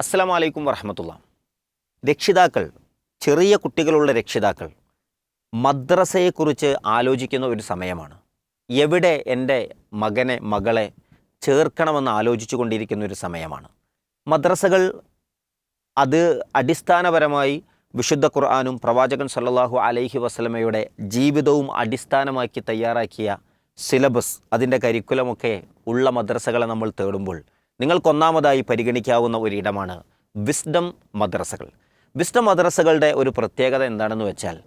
അസ്സലാമു അലൈക്കും വറഹമത്തുള്ള. രക്ഷിതാക്കൾ, ചെറിയ കുട്ടികളുള്ള രക്ഷിതാക്കൾ മദ്രസയെക്കുറിച്ച് ആലോചിക്കുന്ന ഒരു സമയമാണ്. എവിടെ എൻ്റെ മകനെ മകളെ ചേർക്കണമെന്ന് ആലോചിച്ചു കൊണ്ടിരിക്കുന്ന ഒരു സമയമാണ്. മദ്രസകൾ അത് അടിസ്ഥാനപരമായി വിശുദ്ധ ഖുർആനും പ്രവാചകൻ സല്ലല്ലാഹു അലൈഹി വസല്ലമയുടെ ജീവിതവും അടിസ്ഥാനമാക്കി തയ്യാറാക്കിയ സിലബസ്, അതിൻ്റെ കരിക്കുലമൊക്കെ ഉള്ള മദ്രസകളെ നമ്മൾ തേടുമ്പോൾ നിങ്ങൾക്കൊന്നാമതായി പരിഗണിക്കാവുന്ന ഒരിടമാണ് വിസ്ഡം മദ്രസകൾ. വിസ്ഡം മദ്രസകളുടെ ഒരു പ്രത്യേകത എന്താണെന്ന് വെച്ചാൽ,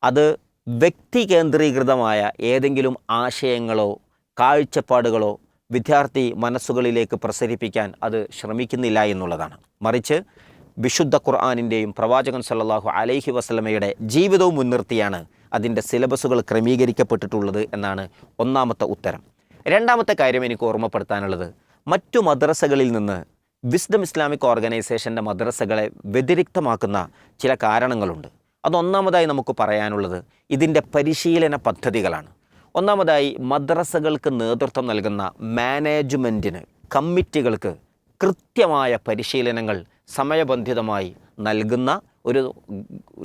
അത് വ്യക്തി കേന്ദ്രീകൃതമായ ഏതെങ്കിലും ആശയങ്ങളോ കാഴ്ചപ്പാടുകളോ വിദ്യാർത്ഥി മനസ്സുകളിലേക്ക് പ്രസരിപ്പിക്കാൻ അത് ശ്രമിക്കുന്നില്ല എന്നുള്ളതാണ്. മറിച്ച് വിശുദ്ധ ഖുർആനിൻ്റെയും പ്രവാചകൻ സല്ലല്ലാഹു അലൈഹി വസല്ലമയുടെ ജീവിതവും മുൻനിർത്തിയാണ് അതിൻ്റെ സിലബസുകൾ ക്രമീകരിക്കപ്പെട്ടിട്ടുള്ളത് എന്നാണ് ഒന്നാമത്തെ ഉത്തരം. രണ്ടാമത്തെ കാര്യം എനിക്ക് ഓർമ്മപ്പെടുത്താനുള്ളത്, മറ്റു മദ്രസകളിൽ നിന്ന് വിസ്ഡം ഇസ്ലാമിക് ഓർഗനൈസേഷൻ്റെ മദ്രസകളെ വ്യതിരിക്തമാക്കുന്ന ചില കാരണങ്ങളുണ്ട്. അതൊന്നാമതായി നമുക്ക് പറയാനുള്ളത് ഇതിൻ്റെ പരിശീലന പദ്ധതികളാണ്. ഒന്നാമതായി മദ്രസകൾക്ക് നേതൃത്വം നൽകുന്ന മാനേജ്മെൻറ്റിന്, കമ്മിറ്റികൾക്ക് കൃത്യമായ പരിശീലനങ്ങൾ സമയബന്ധിതമായി നൽകുന്ന ഒരു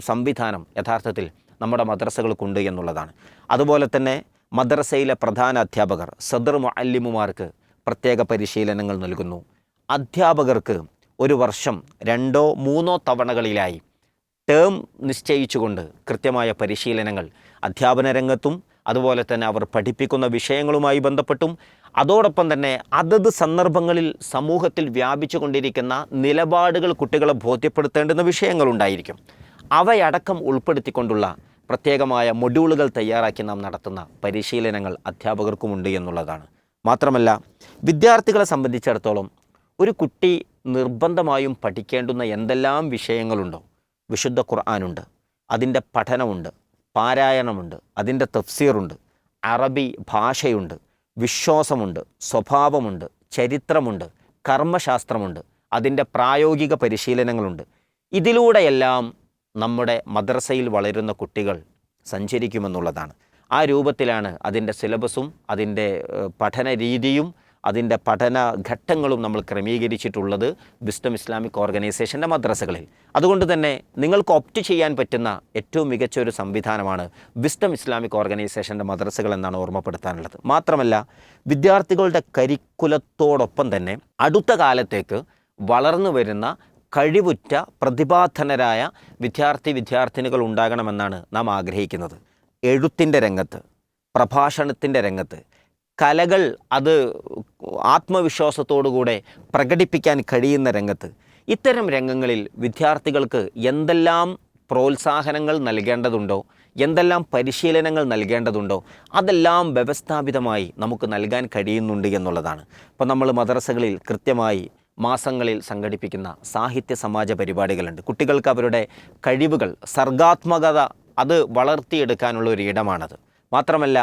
സംവിധാനം യഥാർത്ഥത്തിൽ നമ്മുടെ മദ്രസകൾക്കുണ്ട് എന്നുള്ളതാണ്. അതുപോലെ തന്നെ മദ്രസയിലെ പ്രധാന അധ്യാപകർ, സദർ മുഅല്ലിമുമാർക്ക് പ്രത്യേക പരിശീലനങ്ങൾ നൽകുന്നു. അധ്യാപകർക്ക് ഒരു വർഷം 2 or 3 തവണകളിലായി ടേം നിശ്ചയിച്ചുകൊണ്ട് കൃത്യമായ പരിശീലനങ്ങൾ അധ്യാപന രംഗത്തും അതുപോലെ തന്നെ അവർ പഠിപ്പിക്കുന്ന വിഷയങ്ങളുമായി ബന്ധപ്പെട്ടും അതോടൊപ്പം തന്നെ അതത് സന്ദർഭങ്ങളിൽ സമൂഹത്തിൽ വ്യാപിച്ചു കൊണ്ടിരിക്കുന്ന നിലപാടുകൾ കുട്ടികളെ ബോധ്യപ്പെടുത്തേണ്ടുന്ന വിഷയങ്ങളുണ്ടായിരിക്കും. അവയടക്കം ഉൾപ്പെടുത്തിക്കൊണ്ടുള്ള പ്രത്യേകമായ മൊഡ്യൂളുകൾ തയ്യാറാക്കി നാം നടത്തുന്ന പരിശീലനങ്ങൾ അധ്യാപകർക്കുമുണ്ട് എന്നുള്ളതാണ്. മാത്രമല്ല, വിദ്യാർത്ഥികളെ സംബന്ധിച്ചിടത്തോളം ഒരു കുട്ടി നിർബന്ധമായും പഠിക്കേണ്ടുന്ന എന്തെല്ലാം വിഷയങ്ങളുണ്ടോ, വിശുദ്ധ ഖുർആനുണ്ട്, അതിൻ്റെ പഠനമുണ്ട്, പാരായണമുണ്ട്, അതിൻ്റെ തഫ്സീറുണ്ട്, അറബി ഭാഷയുണ്ട്, വിശ്വാസമുണ്ട്, സ്വഭാവമുണ്ട്, ചരിത്രമുണ്ട്, കർമ്മശാസ്ത്രമുണ്ട്, അതിൻ്റെ പ്രായോഗിക പരിശീലനങ്ങളുണ്ട്. ഇതിലൂടെയെല്ലാം നമ്മുടെ മദ്രസയിൽ വളരുന്ന കുട്ടികൾ സഞ്ചരിക്കുമെന്നുള്ളതാണ്. ആ രൂപത്തിലാണ് അതിൻ്റെ സിലബസും അതിൻ്റെ പഠന രീതിയും അതിൻ്റെ പഠന ഘട്ടങ്ങളും നമ്മൾ ക്രമീകരിച്ചിട്ടുള്ളത് വിസ്ഡം ഇസ്ലാമിക് ഓർഗനൈസേഷൻ്റെ മദ്രസകളിൽ. അതുകൊണ്ട് തന്നെ നിങ്ങൾക്ക് ഓപ്റ്റ് ചെയ്യാൻ പറ്റുന്ന ഏറ്റവും മികച്ച ഒരു സംവിധാനമാണ് വിസ്ഡം ഇസ്ലാമിക് ഓർഗനൈസേഷൻ്റെ മദ്രസകൾ എന്നാണ് ഓർമ്മപ്പെടുത്താനുള്ളത്. മാത്രമല്ല, വിദ്യാർത്ഥികളുടെ കരിക്കുലത്തോടൊപ്പം തന്നെ അടുത്ത കാലത്തേക്ക് വളർന്നു വരുന്ന കഴിവുറ്റ പ്രതിഭാധനരായ വിദ്യാർത്ഥിനികൾ ഉണ്ടാകണമെന്നാണ് നാം ആഗ്രഹിക്കുന്നത്. എഴുത്തിൻ്റെ രംഗത്ത്, പ്രഭാഷണത്തിൻ്റെ രംഗത്ത്, കലകൾ അത് ആത്മവിശ്വാസത്തോടുകൂടെ പ്രകടിപ്പിക്കാൻ കഴിയുന്ന രംഗത്ത്, ഇത്തരം രംഗങ്ങളിൽ വിദ്യാർത്ഥികൾക്ക് എന്തെല്ലാം പ്രോത്സാഹനങ്ങൾ നൽകേണ്ടതുണ്ടോ, എന്തെല്ലാം പരിശീലനങ്ങൾ നൽകേണ്ടതുണ്ടോ, അതെല്ലാം വ്യവസ്ഥാപിതമായി നമുക്ക് നൽകാൻ കഴിയുന്നുണ്ട് എന്നുള്ളതാണ്. ഇപ്പോൾ നമ്മൾ മദ്രസകളിൽ കൃത്യമായി മാസങ്ങളിൽ സംഘടിപ്പിക്കുന്ന സാഹിത്യ സമാജ പരിപാടികളുണ്ട്. കുട്ടികൾക്ക് അവരുടെ കഴിവുകൾ, സർഗാത്മകത അത് വളർത്തിയെടുക്കാനുള്ള ഒരു ഇടമാണത്. മാത്രമല്ല,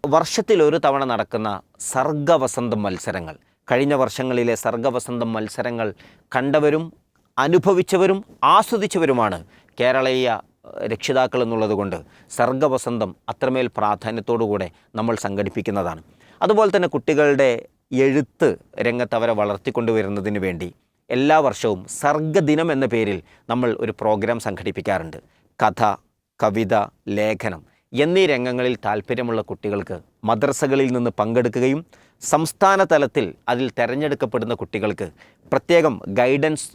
വർഷത്തിലൊരു തവണ നടക്കുന്ന സർഗവസന്തം മത്സരങ്ങൾ, കഴിഞ്ഞ വർഷങ്ങളിലെ സർഗവസന്തം മത്സരങ്ങൾ കണ്ടവരും അനുഭവിച്ചവരും ആസ്വദിച്ചവരുമാണ് കേരളീയ രക്ഷിതാക്കൾ എന്നുള്ളത് കൊണ്ട് സർഗവസന്തം അത്രമേൽ പ്രാധാന്യത്തോടുകൂടെ നമ്മൾ സംഘടിപ്പിക്കുന്നതാണ്. അതുപോലെ തന്നെ കുട്ടികളുടെ എഴുത്ത് രംഗത്ത് അവരെ വളർത്തിക്കൊണ്ടുവരുന്നതിന് വേണ്ടി എല്ലാ വർഷവും സർഗദിനം എന്ന പേരിൽ നമ്മൾ ഒരു പ്രോഗ്രാം സംഘടിപ്പിക്കാറുണ്ട്. കഥ, കവിത, ലേഖനം എന്നീ രംഗങ്ങളിൽ താല്പര്യമുള്ള കുട്ടികൾക്ക് മദ്രസകളിൽ നിന്ന് പങ്കെടുക്കുകയും സംസ്ഥാന തലത്തിൽ അതിൽ തിരഞ്ഞെടുക്കപ്പെടുന്ന കുട്ടികൾക്ക് പ്രത്യേകം ഗൈഡൻസ്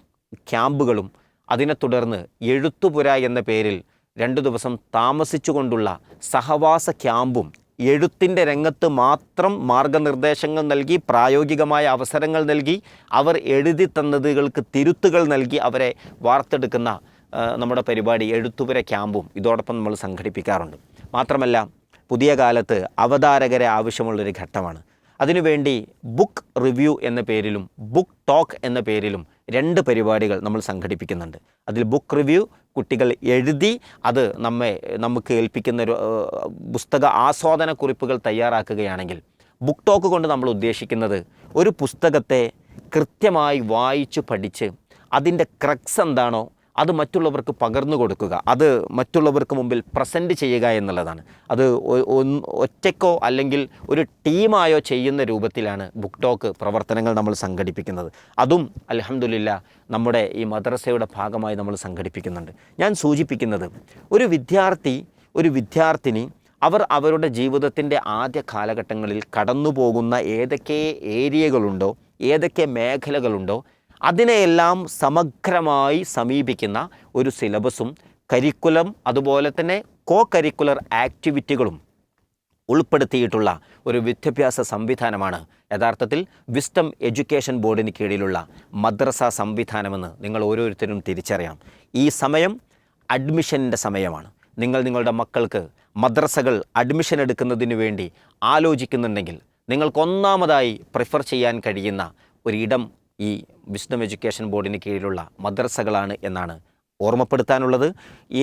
ക്യാമ്പുകളും അതിനെ തുടർന്ന് എഴുത്തുപുര എന്ന പേരിൽ 2 ദിവസം താമസിച്ചുകൊണ്ടുള്ള സഹവാസ ക്യാമ്പും എഴുത്തിൻ്റെ രംഗത്ത് മാത്രം മാർഗനിർദ്ദേശങ്ങൾ നൽകി, പ്രായോഗികമായ അവസരങ്ങൾ നൽകി, അവർ എഴുതി തന്നതുകൾക്ക് തിരുത്തുകൾ നൽകി അവരെ വാർത്തെടുക്കുന്ന നമ്മുടെ പരിപാടി എഴുത്തുപുര ക്യാമ്പും ഇതോടൊപ്പം നമ്മൾ സംഘടിപ്പിക്കാറുണ്ട്. മാത്രമല്ല, പുതിയ കാലത്ത് അവതാരകരെ ആവശ്യമുള്ളൊരു ഘട്ടമാണ്. അതിനുവേണ്ടി ബുക്ക് റിവ്യൂ എന്ന പേരിലും ബുക്ക് ടോക്ക് എന്ന പേരിലും 2 പരിപാടികൾ നമ്മൾ സംഘടിപ്പിക്കുന്നുണ്ട്. അതിൽ ബുക്ക് റിവ്യൂ, കുട്ടികൾ എഴുതി അത് നമുക്ക് ഏൽപ്പിക്കുന്ന ഒരു പുസ്തക ആസ്വാദന കുറിപ്പുകൾ തയ്യാറാക്കുകയാണെങ്കിൽ, ബുക്ക് ടോക്ക് കൊണ്ട് നമ്മൾ ഉദ്ദേശിക്കുന്നത് ഒരു പുസ്തകത്തെ കൃത്യമായി വായിച്ചു പഠിച്ച് അതിൻ്റെ ക്രക്സ് എന്താണോ, അത് മറ്റുള്ളവർക്ക് പകർന്നു കൊടുക്കുക, അത് മറ്റുള്ളവർക്ക് മുമ്പിൽ പ്രസൻറ്റ് ചെയ്യുക എന്നുള്ളതാണ്. അത് ഒറ്റയ്ക്കോ അല്ലെങ്കിൽ ഒരു ടീമായോ ചെയ്യുന്ന രൂപത്തിലാണ് ബുക്ക് ടോക്ക് പ്രവർത്തനങ്ങൾ നമ്മൾ സംഘടിപ്പിക്കുന്നത്. അതും അൽഹംദുലില്ലാ നമ്മുടെ ഈ മദ്രസയുടെ ഭാഗമായി നമ്മൾ സംഘടിപ്പിക്കുന്നുണ്ട്. ഞാൻ സൂചിപ്പിക്കുന്നത്, ഒരു വിദ്യാർത്ഥിനി അവർ അവരുടെ ജീവിതത്തിൻ്റെ ആദ്യ കാലഘട്ടങ്ങളിൽ കടന്നു പോകുന്ന ഏതൊക്കെ ഏരിയകളുണ്ടോ, ഏതൊക്കെ മേഖലകളുണ്ടോ, അതിനെയെല്ലാം സമഗ്രമായി സമീപിക്കുന്ന ഒരു സിലബസും കരിക്കുലം അതുപോലെ തന്നെ കോ കരിക്കുലർ ആക്ടിവിറ്റികളും ഉൾപ്പെടുത്തിയിട്ടുള്ള ഒരു വിദ്യാഭ്യാസ സംവിധാനമാണ് യഥാർത്ഥത്തിൽ വിസ്ഡം എഡ്യൂക്കേഷൻ ബോർഡിന് കീഴിലുള്ള മദ്രസ സംവിധാനമെന്ന് നിങ്ങൾ ഓരോരുത്തരും തിരിച്ചറിയണം. ഈ സമയം അഡ്മിഷൻ്റെ സമയമാണ്. നിങ്ങളുടെ മക്കൾക്ക് മദ്രസകൾ അഡ്മിഷൻ എടുക്കുന്നതിന് വേണ്ടി ആലോചിക്കുന്നുണ്ടെങ്കിൽ നിങ്ങൾക്കൊന്നാമതായി പ്രിഫർ ചെയ്യാൻ കഴിയുന്ന ഒരിടം ഈ വിസ്ഡം എഡ്യൂക്കേഷൻ ബോർഡിന് കീഴിലുള്ള മദ്രസകളാണ് എന്നാണ് ഓർമ്മപ്പെടുത്താനുള്ളത്.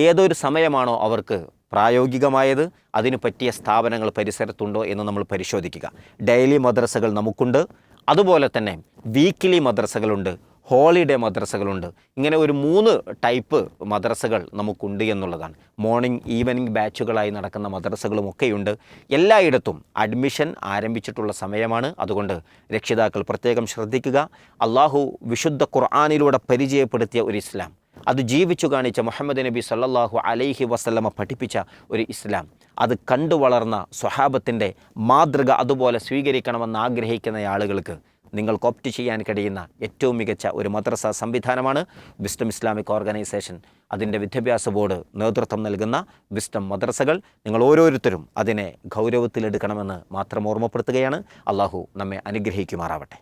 ഏതൊരു സമയമാണോ അവർക്ക് പ്രായോഗികമായത്, അതിന് പറ്റിയ സ്ഥാപനങ്ങൾ പരിസരത്തുണ്ടോ എന്ന് നമ്മൾ പരിശോധിക്കുക. ഡെയിലി മദ്രസകൾ നമുക്കുണ്ട്, അതുപോലെ തന്നെ വീക്കിലി മദ്രസകളുണ്ട്, ഹോളിഡേ മദ്രസകളുണ്ട്. ഇങ്ങനെ ഒരു 3 ടൈപ്പ് മദ്രസകൾ നമുക്കുണ്ട് എന്നുള്ളതാണ്. മോർണിംഗ് ഈവനിങ് ബാച്ചുകളായി നടക്കുന്ന മദ്രസകളുമൊക്കെയുണ്ട്. എല്ലായിടത്തും അഡ്മിഷൻ ആരംഭിച്ചിട്ടുള്ള സമയമാണ്. അതുകൊണ്ട് രക്ഷിതാക്കൾ പ്രത്യേകം ശ്രദ്ധിക്കുക. അള്ളാഹു വിശുദ്ധ ഖുർആനിലൂടെ പരിചയപ്പെടുത്തിയ ഒരു ഇസ്ലാം, അത് ജീവിച്ചു കാണിച്ച മുഹമ്മദ് നബി സല്ലല്ലാഹു അലൈഹി വസല്ലമ പഠിപ്പിച്ച ഒരു ഇസ്ലാം, അത് കണ്ടു വളർന്ന സ്വഹാബത്തിൻ്റെ മാതൃക അതുപോലെ സ്വീകരിക്കണമെന്ന് ആഗ്രഹിക്കുന്ന ആളുകൾക്ക് നിങ്ങൾക്ക് ഓപ്റ്റ് ചെയ്യാൻ കഴിയുന്ന ഏറ്റവും മികച്ച ഒരു മദ്രസ സംവിധാനമാണ് വിസ്ഡം ഇസ്ലാമിക് ഓർഗനൈസേഷൻ. അതിൻ്റെ വിദ്യാഭ്യാസ ബോർഡ് നേതൃത്വം നൽകുന്ന വിസ്ഡം മദ്രസകൾ. നിങ്ങൾ ഓരോരുത്തരും അതിനെ ഗൗരവത്തിലെടുക്കണമെന്ന് മാത്രം ഓർമ്മപ്പെടുത്തുകയാണ്. അള്ളാഹു നമ്മെ അനുഗ്രഹിക്കുമാറാവട്ടെ.